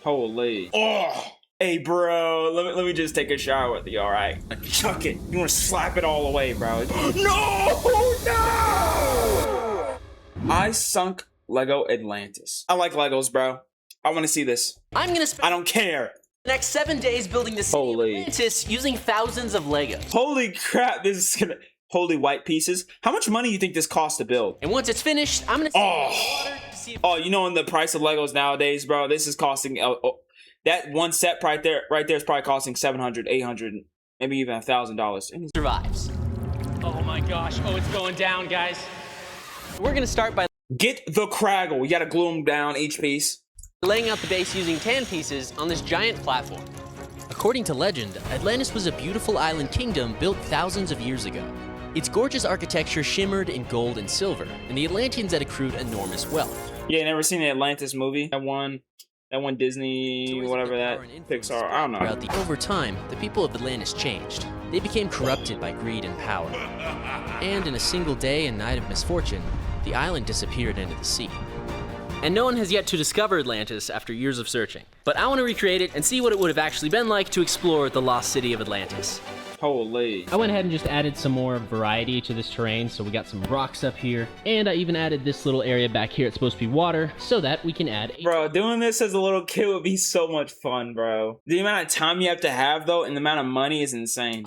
Holy. Oh. Hey, bro. Let me just take a shower with you, all right? Chuck it. You want to slap it all away, bro. No! No! I sunk Lego Atlantis. I like Legos, bro. I want to see this. I'm gonna spend I don't care. the next 7 days building the city of Atlantis using thousands of Legos. Holy crap, this is gonna... Holy white pieces. How much money do you think this costs to build? And once it's finished, I'm gonna water to see if you know, in the price of Legos nowadays, bro, this is costing... that one set right there is probably costing $700, $800, maybe even $1,000. it survives. Oh my gosh, oh, it's going down, guys. We're gonna start by Get the Craggle. You gotta glue them down, each piece. laying out the base using tan pieces on this giant platform. According to legend, Atlantis was a beautiful island kingdom built thousands of years ago. Its gorgeous architecture shimmered in gold and silver, and the Atlanteans had accrued enormous wealth. Yeah, never seen the Atlantis movie? That one Disney, whatever that, Pixar, I don't know. Over time, the people of Atlantis changed. They became corrupted by greed and power. And in a single day and night of misfortune, the island disappeared into the sea. And no one has yet to discover Atlantis after years of searching. But I want to recreate it and see what it would have actually been like to explore the lost city of Atlantis. Holy. I went ahead and just added some more variety to this terrain, so we got some rocks up here, and I even added this little area back here. It's supposed to be water, so that we can add Bro, doing this as a little kid would be so much fun, bro. The amount of time you have to have, though, and the amount of money is insane.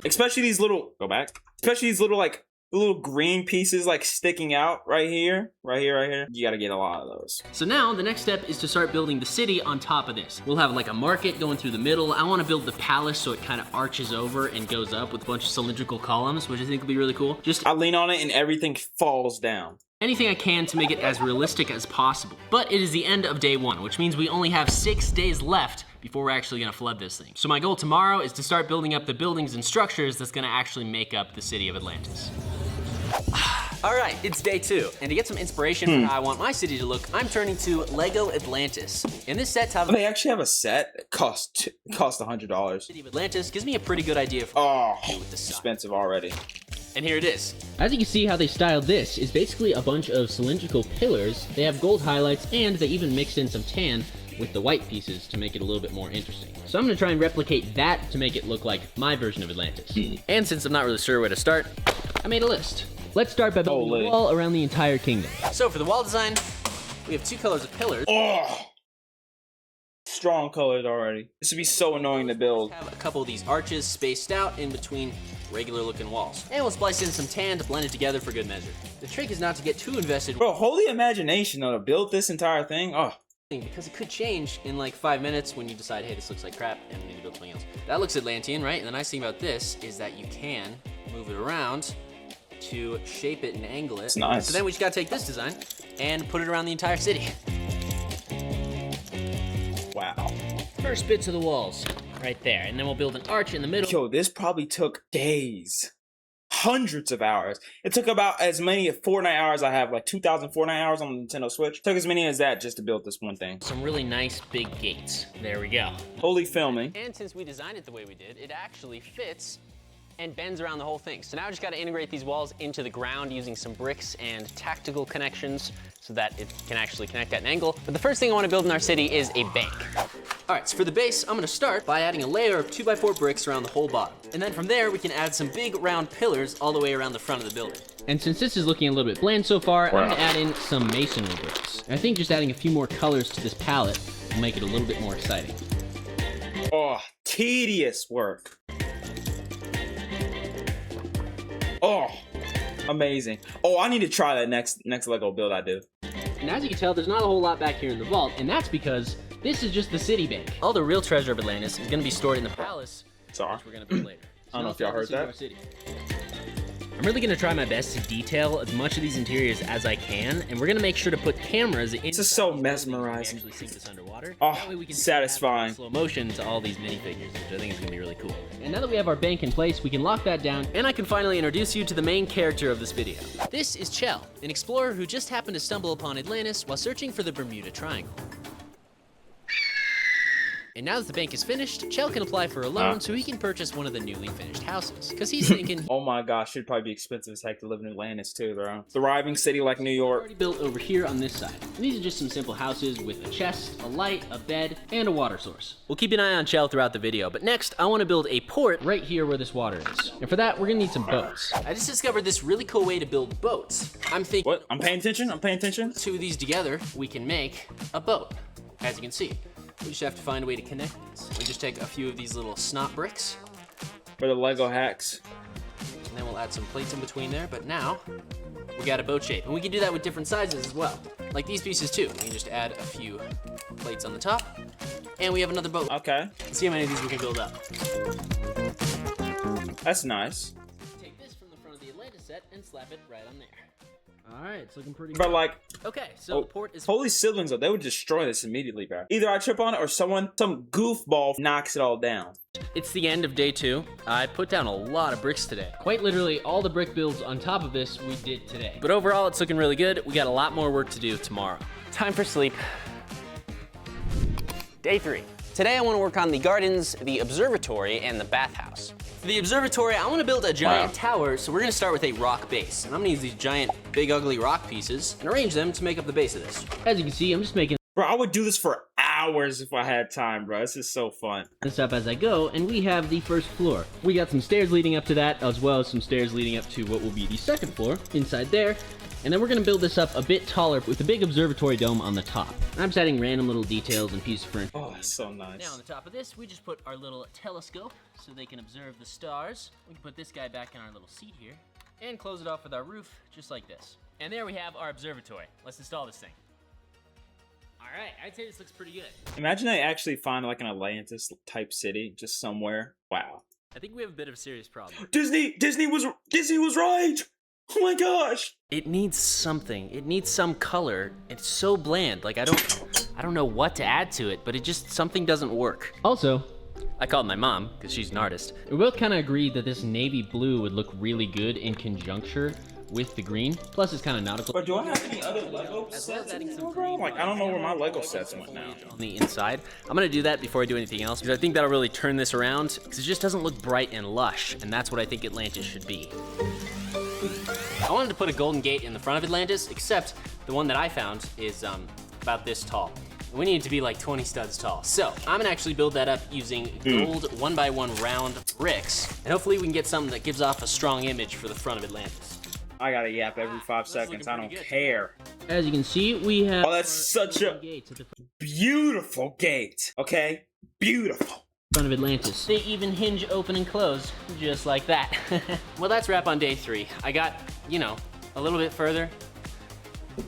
Especially these little... Go back. Especially these little, like... little green pieces like sticking out right here. You gotta get a lot of those. So now the next step is to start building the city on top of this. We'll have like a market going through the middle. I want to build the palace so it kind of arches over and goes up with a bunch of cylindrical columns, which I think will be really cool. I lean on it and everything falls down. Anything I can to make it as realistic as possible. But it is the end of day 1, which means we only have 6 days left before we're actually gonna flood this thing. So my goal tomorrow is to start building up the buildings and structures that's gonna actually make up the city of Atlantis. All right, it's day 2, and to get some inspiration for how I want my city to look, I'm turning to Lego Atlantis. In this set, they actually have a set. It costs $100. City of Atlantis gives me a pretty good idea for with the expensive already. And here it is. As you can see, how they styled this is basically a bunch of cylindrical pillars. They have gold highlights, and they even mixed in some tan with the white pieces to make it a little bit more interesting. So I'm gonna try and replicate that to make it look like my version of Atlantis. And since I'm not really sure where to start, I made a list. Let's start by building a wall around the entire kingdom. So for the wall design, we have 2 colors of pillars. Strong colors already. This would be so annoying to build. Have a couple of these arches spaced out in between regular looking walls. And we'll splice in some tan to blend it together for good measure. The trick is not to get too invested. Bro, holy imagination though, to build this entire thing. Because it could change in like 5 minutes when you decide, hey, this looks like crap and we need to build something else. That looks Atlantean, right? And the nice thing about this is that you can move it around to shape it and angle it. It's nice. So then we just gotta take this design and put it around the entire city. Wow. First bits of the walls, right there. And then we'll build an arch in the middle. Yo, this probably took days. Hundreds of hours. It took about as many Fortnite hours I have, like 2,000 Fortnite hours on the Nintendo Switch. Took as many as that just to build this one thing. Some really nice big gates. There we go. Holy filming. And since we designed it the way we did, it actually fits and bends around the whole thing. So now I just gotta integrate these walls into the ground using some bricks and tactical connections so that it can actually connect at an angle. But the first thing I wanna build in our city is a bank. All right, so for the base, I'm gonna start by adding a layer of 2x4 bricks around the whole bottom. And then from there, we can add some big round pillars all the way around the front of the building. And since this is looking a little bit bland so far, I'm gonna add in some masonry bricks. I think just adding a few more colors to this palette will make it a little bit more exciting. Oh, tedious work. Oh, amazing. Oh, I need to try that next Lego build I do. And as you can tell, there's not a whole lot back here in the vault, and that's because this is just the city bank. All the real treasure of Atlantis is gonna be stored in the palace, Sorry. which we're gonna build later. I don't know if y'all heard that. I'm really gonna try my best to detail as much of these interiors as I can, and we're gonna make sure to put cameras in. This is so mesmerizing. Actually sink this underwater. Oh, That way we can satisfying. slow motion to all these minifigures, which I think is gonna be really cool. And now that we have our bank in place, we can lock that down. And I can finally introduce you to the main character of this video. This is Chell, an explorer who just happened to stumble upon Atlantis while searching for the Bermuda Triangle. And now that the bank is finished, Chell can apply for a loan so he can purchase one of the newly finished houses. Because he's thinking, oh my gosh, it'd probably be expensive as heck to live in Atlantis too, bro. Thriving city like New York. Already built over here on this side. And these are just some simple houses with a chest, a light, a bed, and a water source. we'll keep an eye on Chell throughout the video, but next I want to build a port. Right here where this water is. And for that, we're gonna need some boats. I just discovered this really cool way to build boats. I'm thinking, What? I'm paying attention. I'm paying attention. two of these together, we can make a boat. As you can see, we just have to find a way to connect these. We just take a few of these little snot bricks, For the Lego hacks. and then we'll add some plates in between there, but now we got a boat shape. And we can do that with different sizes as well. Like these pieces too. We can just add a few plates on the top, and we have another boat. Okay. Let's see how many of these we can build up. That's nice. Take this from the front of the Atlantis set and slap it right on there. All right, it's looking pretty But good. like, Okay, so the port is... holy siblings though, they would destroy this immediately, bro. Either I trip on it or some goofball knocks it all down. It's the end of day 2. I put down a lot of bricks today. Quite literally, all the brick builds on top of this we did today. But overall, it's looking really good. We got a lot more work to do tomorrow. Time for sleep. Day 3. Today I want to work on the gardens, the observatory, and the bathhouse. For the observatory, I want to build a giant tower, so we're going to start with a rock base. And I'm going to use these giant, big, ugly rock pieces and arrange them to make up the base of this. As you can see, I'm just making Bro, I would do this for hours if I had time, bro. This is so fun. this up as I go, and we have the first floor. We got some stairs leading up to that, as well as some stairs leading up to what will be the second floor, inside there. And then we're gonna build this up a bit taller with a big observatory dome on the top. And I'm just adding random little details and pieces of furniture. Oh, that's so nice. Now on the top of this, we just put our little telescope so they can observe the stars. We can put this guy back in our little seat here and close it off with our roof, just like this. And there we have our observatory. Let's install this thing. All right, I'd say this looks pretty good. Imagine they actually find like an Atlantis type city just somewhere. Wow. I think we have a bit of a serious problem. Disney was right. Oh my gosh. It needs something. It needs some color. It's so bland. Like I don't know what to add to it, but something doesn't work. Also, I called my mom because she's an artist. we both kind of agreed that this navy blue would look really good in conjuncture with the green. Plus, it's kind of nautical. But do I have any other Lego sets in there, bro? Like, I don't know where my Lego sets went now. On the inside, I'm gonna do that before I do anything else because I think that'll really turn this around because it just doesn't look bright and lush, and that's what I think Atlantis should be. I wanted to put a golden gate in the front of Atlantis, except the one that I found is about this tall. We need it to be like 20 studs tall. So I'm gonna actually build that up using gold 1x1 round bricks, and hopefully we can get something that gives off a strong image for the front of Atlantis. I gotta yap every 5 seconds. I don't care. As you can see, we have. Oh, that's such a gates at the beautiful gate. Okay? Beautiful. front of Atlantis. They even hinge open and close, just like that. Well, that's wrap on day 3. I got, you know, a little bit further.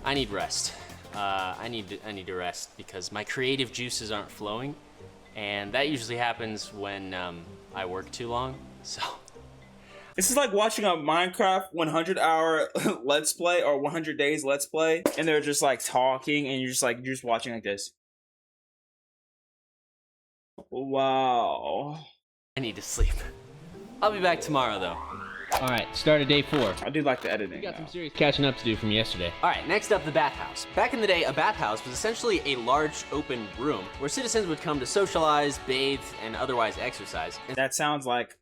I need rest. I need to rest because my creative juices aren't flowing, and that usually happens when I work too long. So This is like watching a Minecraft 100-hour Let's Play or 100 days Let's Play, and they're just like talking, and you're just watching like this. Wow. I need to sleep. I'll be back tomorrow though. All right, start of day 4. I do like the editing. We got some though. serious catching up to do from yesterday. All right, next up, the bathhouse. Back in the day, a bathhouse was essentially a large open room where citizens would come to socialize, bathe, and otherwise exercise. And That sounds like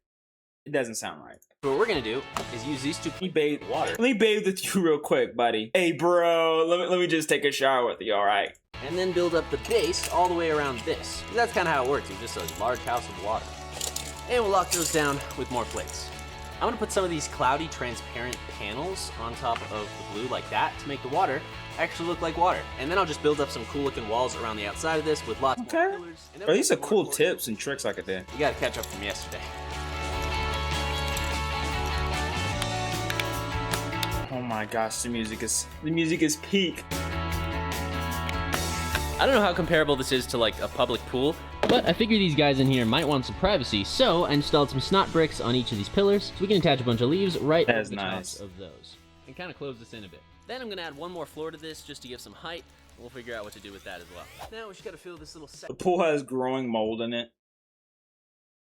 it doesn't sound right. what we're gonna do is use these two Let me bathe water. Let me bathe with you real quick, buddy. Hey, bro. Let me just take a shower with you. All right. And then build up the base all the way around this. That's kind of how it works. It's just a large house of water. And we'll lock those down with more plates. I'm gonna put some of these cloudy, transparent panels on top of the blue like that to make the water actually look like water. And then I'll just build up some cool looking walls around the outside of this with lots more pillars. And then Bro, these are we'll get cool more tips and tricks I could do. You gotta catch up from yesterday. Oh my gosh, the music is peak. I don't know how comparable this is to like a public pool. But I figured these guys in here might want some privacy, so I installed some snot bricks on each of these pillars, so we can attach a bunch of leaves right That's over the nice. tops of those. And kind of close this in a bit. Then I'm gonna add one more floor to this just to give some height. We'll figure out what to do with that as well. Now we just gotta fill this little The section. pool has growing mold in it.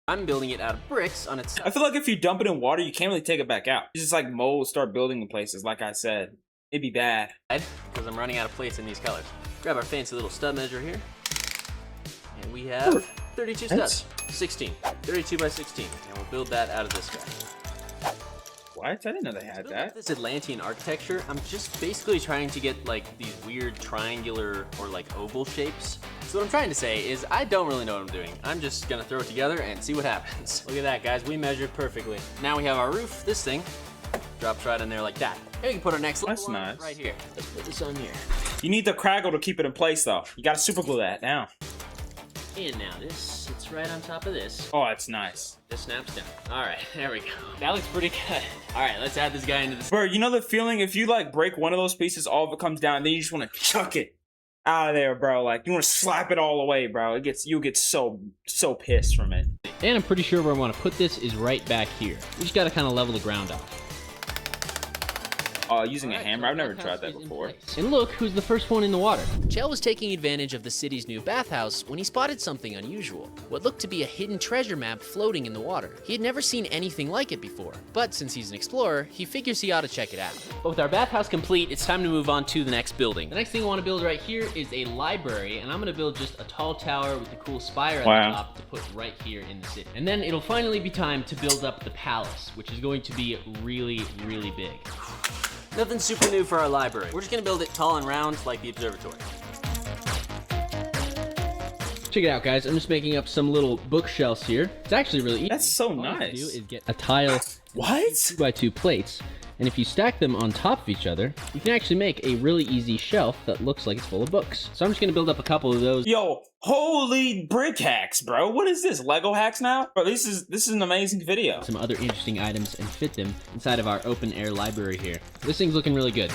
I'm building it out of bricks on its I side. feel like if you dump it in water, you can't really take it back out. It's just like mold start building in places, like I said. It'd be bad. Because I'm running out of plates in these colors. Grab our fancy little stud measure here. And we have 32 studs. 16. 32 by 16. And we'll build that out of this guy. What? I didn't know they had that. This Atlantean architecture, I'm just basically trying to get like these weird triangular or like oval shapes. So what I'm trying to say is I don't really know what I'm doing. I'm just gonna throw it together and see what happens. Look at that, guys. We measured perfectly. Now we have our roof. This thing drops right in there like that. And we can put our next level on nice. right here. Let's put this on here. You need the craggle to keep it in place, though. You gotta super glue that down. And now this sits right on top of this. Oh, that's nice. This snaps down. All right, there we go. That looks pretty good. All right, let's add this guy into this. Bro, you know the feeling if you like break one of those pieces, all of it comes down, and then you just want to chuck it out of there, bro. Like you want to slap it all away, bro. You'll get so pissed from it. And I'm pretty sure where I want to put this is right back here. We just got to kind of level the ground off. Using a hammer, I've never tried that before. And look who's the first one in the water. Chell was taking advantage of the city's new bathhouse when he spotted something unusual. What looked to be a hidden treasure map floating in the water. He had never seen anything like it before, but since he's an explorer, he figures he ought to check it out. But with our bathhouse complete, it's time to move on to the next building. The next thing I want to build right here is a library, and I'm going to build just a tall tower with a cool spire at the top to put right here in the city. And then it'll finally be time to build up the palace, which is going to be really, really big. Nothing super new for our library. We're just gonna build it tall and round like the observatory. Check it out, guys. I'm just making up some little bookshelves here. It's actually really easy. That's so All you have to do nice. is get a tile, What? 2x2 plates, and if you stack them on top of each other, you can actually make a really easy shelf that looks like it's full of books. So I'm just gonna build up a couple of those. Yo, holy brick hacks, bro. What is this? Lego hacks now? Bro, this is an amazing video. Some other interesting items and fit them inside of our open air library here. This thing's looking really good.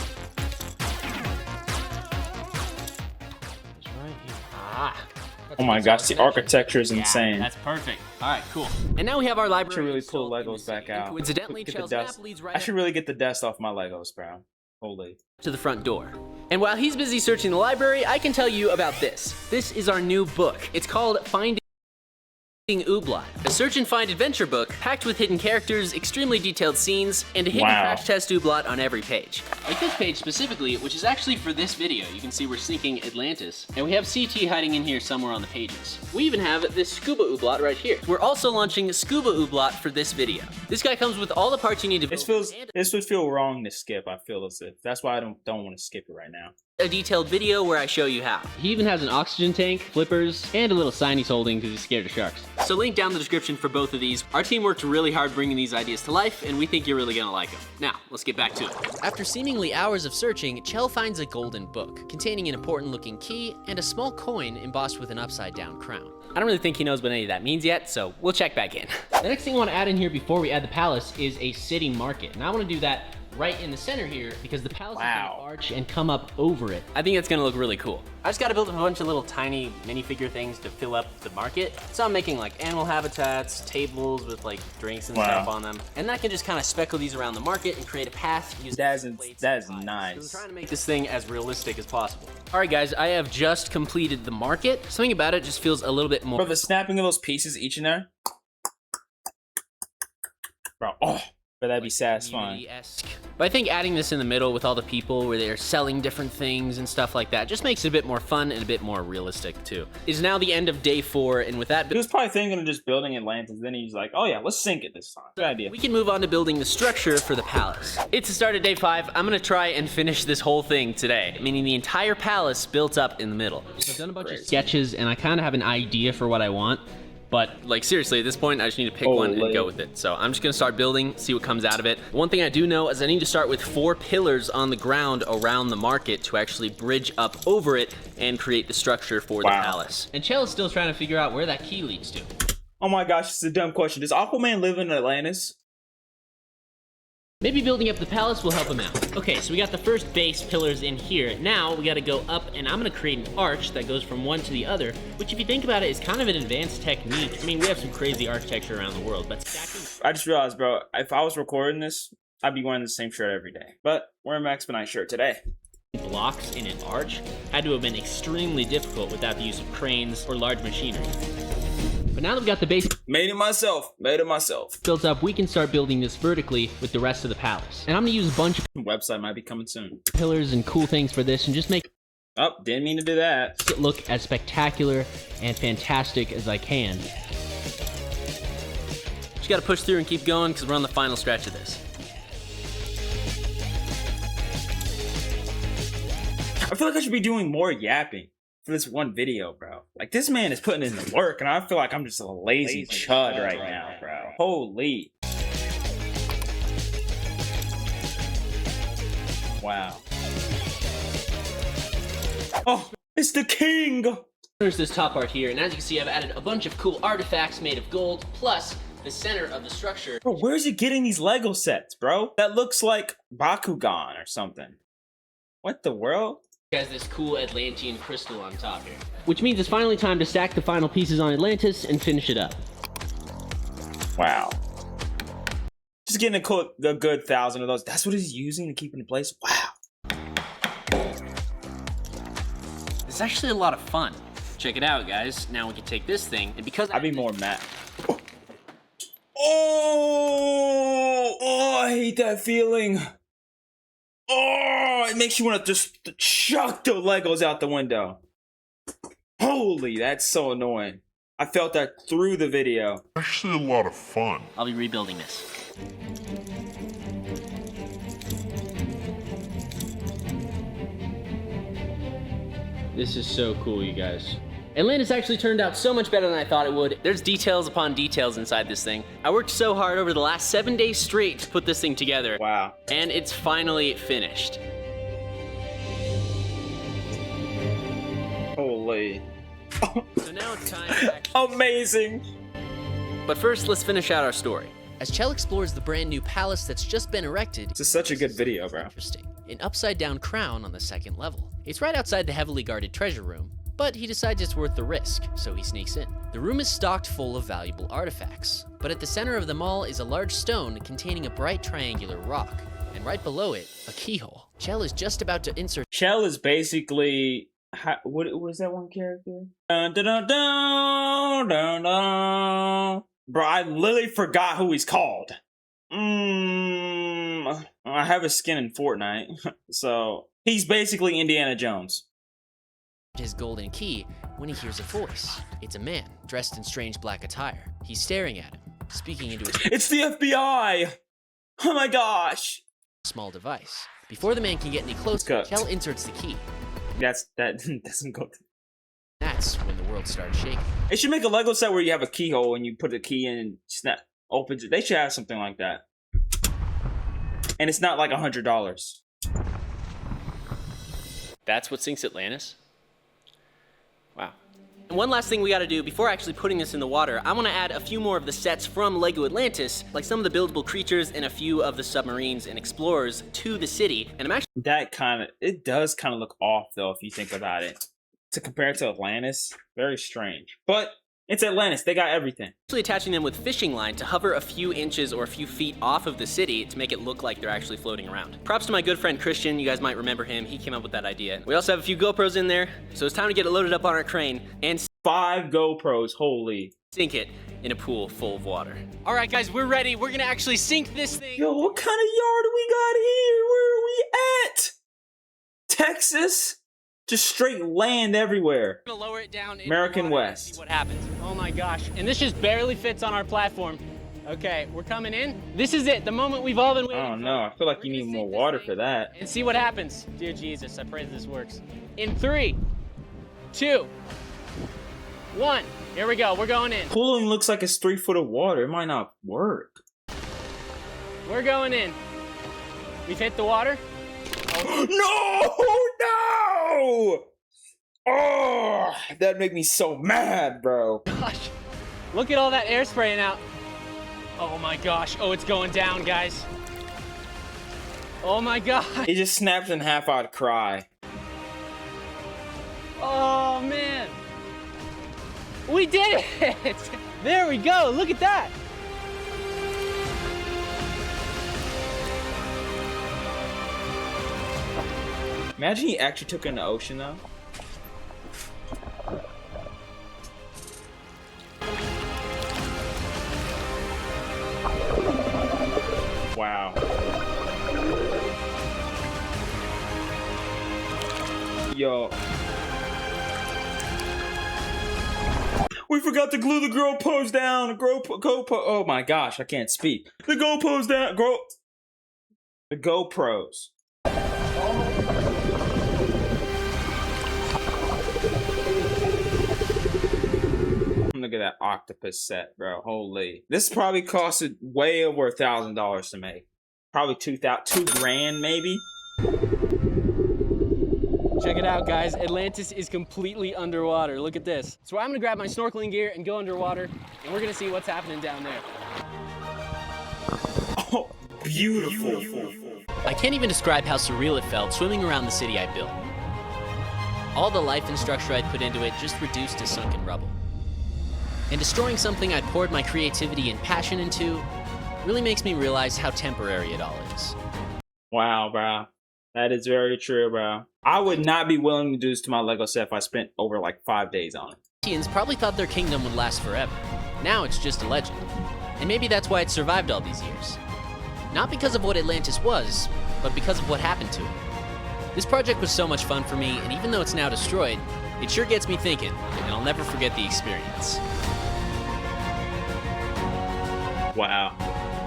Oh my gosh, the architecture is insane. That's perfect. All right, cool. And now we have our I library. should really pull Legos back out. Coincidentally, Get the Chell's map dust. leads right I should really get the dust off my Legos, bro. Holy. to the front door. And while he's busy searching the library, I can tell you about this. This is our new book. It's called Finding Ooblat, a search and find adventure book packed with hidden characters, extremely detailed scenes, and a hidden crash test Ooblat on every page. Like this page specifically, which is actually for this video. You can see we're sinking Atlantis, and we have CT hiding in here somewhere on the pages. We even have this Scuba Ooblat right here. We're also launching Scuba Ooblat for this video. This guy comes with all the parts you need to build. This would feel wrong to skip. I feel as if that's why I don't want to skip it right now. A detailed video where I show you how. He even has an oxygen tank, flippers, and a little sign he's holding because he's scared of sharks. So link down in the description for both of these. Our team worked really hard bringing these ideas to life, and we think you're really gonna like them. Now, let's get back to it. After seemingly hours of searching, Chell finds a golden book containing an important looking key and a small coin embossed with an upside down crown. I don't really think he knows what any of that means yet, so we'll check back in. The next thing I want to add in here before we add the palace is a city market. And I want to do that right in the center here because the palace is going to arch and come up over it. I think it's gonna look really cool. I just gotta build a bunch of little tiny minifigure things to fill up the market. So I'm making like animal habitats, tables with like drinks and stuff on them. And then I can just kind of speckle these around the market and create a path using that is nice. So I'm trying to make this thing as realistic as possible. All right, guys, I have just completed the market. Something about it just feels a little bit more. Bro, the snapping of those pieces each in there. Bro, but that'd be satisfying. But I think adding this in the middle with all the people where they're selling different things and stuff like that just makes it a bit more fun and a bit more realistic too. It's now the end of day 4, and with that, he was probably thinking of just building Atlantis. Then he's like, "Oh yeah, let's sink it this time." Good idea. We can move on to building the structure for the palace. It's the start of day 5. I'm gonna try and finish this whole thing today, meaning the entire palace built up in the middle. So I've done a bunch of sketches, and I kind of have an idea for what I want. But like seriously, at this point, I just need to pick one and go with it. So I'm just gonna start building, see what comes out of it. One thing I do know is I need to start with 4 pillars on the ground around the market to actually bridge up over it and create the structure for the palace. And Chell is still trying to figure out where that key leads to. Oh my gosh, it's a dumb question. Does Aquaman live in Atlantis? Maybe building up the palace will help him out. Okay, so we got the first base pillars in here. Now we gotta go up, and I'm gonna create an arch that goes from one to the other, which if you think about it is kind of an advanced technique. I mean, we have some crazy architecture around the world, but stacking... I just realized, bro, if I was recording this, I'd be wearing the same shirt every day. But wearing my Exponite shirt today. Blocks in an arch had to have been extremely difficult without the use of cranes or large machinery. But now that we've got the base made it myself built up, we can start building this vertically with the rest of the palace. And I'm gonna use a bunch of website might be coming soon. pillars and cool things for this and just make Oh, didn't mean to do that. Make it look as spectacular and fantastic as I can. Just gotta push through and keep going because we're on the final stretch of this. I feel like I should be doing more yapping for this one video, bro. Like, this man is putting in the work, and I feel like I'm just a lazy chud right now, bro. Holy. Wow. Oh, it's the king! There's this top part here, and as you can see, I've added a bunch of cool artifacts made of gold, plus the center of the structure. Bro, where's he getting these Lego sets, bro? That looks like Bakugan or something. What the world? Has this cool Atlantean crystal on top here. Which means it's finally time to stack the final pieces on Atlantis and finish it up. Wow. Just getting a good 1,000 of those. That's what he's using to keep it in place? Wow. It's actually a lot of fun. Check it out, guys. Now we can take this thing, and because I'd be more mad. Oh, I hate that feeling. Oh, it makes you want to just chuck the Legos out the window. Holy, that's so annoying. I felt that through the video. Actually a lot of fun. I'll be rebuilding this. This is so cool, you guys. Atlantis actually turned out so much better than I thought it would. There's details upon details inside this thing. I worked so hard over the last 7 days straight to put this thing together. Wow. And it's finally finished. Holy. So now it's time to actually... Amazing. But first, let's finish out our story. As Chell explores the brand new palace that's just been erected, This is such a good video, bro. interesting. An upside-down crown on the second level. It's right outside the heavily guarded treasure room, but he decides it's worth the risk, so he sneaks in. The room is stocked full of valuable artifacts, but at the center of them all is a large stone containing a bright triangular rock, and right below it, a keyhole. Chell is just about to insert Chell is basically... what was that one character? Dun, dun, dun, dun, dun, dun. Bro, I literally forgot who he's called. I have a skin in Fortnite, so he's basically Indiana Jones. his golden key when he hears a voice. It's a man dressed in strange black attire. He's staring at him, speaking into his It's the FBI! Oh my gosh! small device. Before the man can get any closer, Cooked. Kel inserts the key. That doesn't go. That's when the world starts shaking. They should make a Lego set where you have a keyhole and you put the key in and snap opens it. They should have something like that. And it's not like $100. That's what sinks Atlantis? Wow. And one last thing we gotta do before actually putting this in the water, I wanna add a few more of the sets from Lego Atlantis, like some of the buildable creatures and a few of the submarines and explorers to the city. And I'm actually It does kind of look off though if you think about it. To compare it to Atlantis, very strange. But it's Atlantis, they got everything. attaching them with fishing line to hover a few inches or a few feet off of the city to make it look like they're actually floating around. Props to my good friend Christian, you guys might remember him, he came up with that idea. We also have a few GoPros in there, so it's time to get it loaded up on our crane and 5 GoPros, holy. sink it in a pool full of water. All right guys, we're ready. We're gonna actually sink this thing. Yo, what kind of yard we got here? Where are we at? Texas? Just straight land everywhere. We're gonna lower it down into American the water and West. see what happens. Oh my gosh, and this just barely fits on our platform. Okay, we're coming in. This is it, the moment we've all been waiting I don't for. know, I feel like We're you gonna need sink more this water thing for that. and see what happens. Dear Jesus, I pray that this works. In 3, 2, 1, here we go, we're going in. Pooling looks like it's 3 foot of water. It might not work. We're going in. We've hit the water. No! No! Oh, that'd make me so mad, bro. Gosh, look at all that air spraying out. Oh my gosh, oh, it's going down, guys. Oh my god. It just snapped in half, I'd cry. Oh man. We did it! There we go, look at that. Imagine he actually took it in the ocean, though. Wow. Yo. We forgot to glue the GoPros down. Oh my gosh, I can't speak. The GoPros down. The GoPros. Look at that octopus set, bro. Holy. This probably costed way over $1,000 to make. Probably $2 grand, maybe. Check it out, guys. Atlantis is completely underwater. Look at this. So I'm gonna grab my snorkeling gear and go underwater, and we're gonna see what's happening down there. Oh, beautiful. I can't even describe how surreal it felt swimming around the city I built. All the life and structure I'd put into it just reduced to sunken rubble. And destroying something I poured my creativity and passion into really makes me realize how temporary it all is. Wow, bro. That is very true, bro. I would not be willing to do this to my Lego set if I spent over like 5 days on it. Atlanteans probably thought their kingdom would last forever. Now it's just a legend. And maybe that's why it survived all these years. Not because of what Atlantis was, but because of what happened to it. This project was so much fun for me, and even though it's now destroyed, it sure gets me thinking, and I'll never forget the experience. Wow.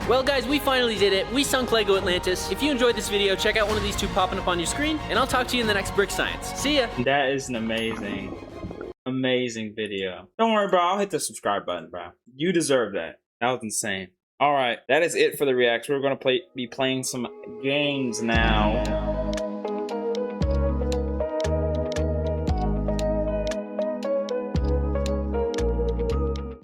Well, guys, we finally did it. We sunk Lego Atlantis. If you enjoyed this video, check out one of these two popping up on your screen, and I'll talk to you in the next Brick Science. See ya! That is an amazing video. Don't worry, bro. I'll hit the subscribe button, bro. You deserve that. That was insane. All right, that is it for the reacts. We're going to be playing some games now.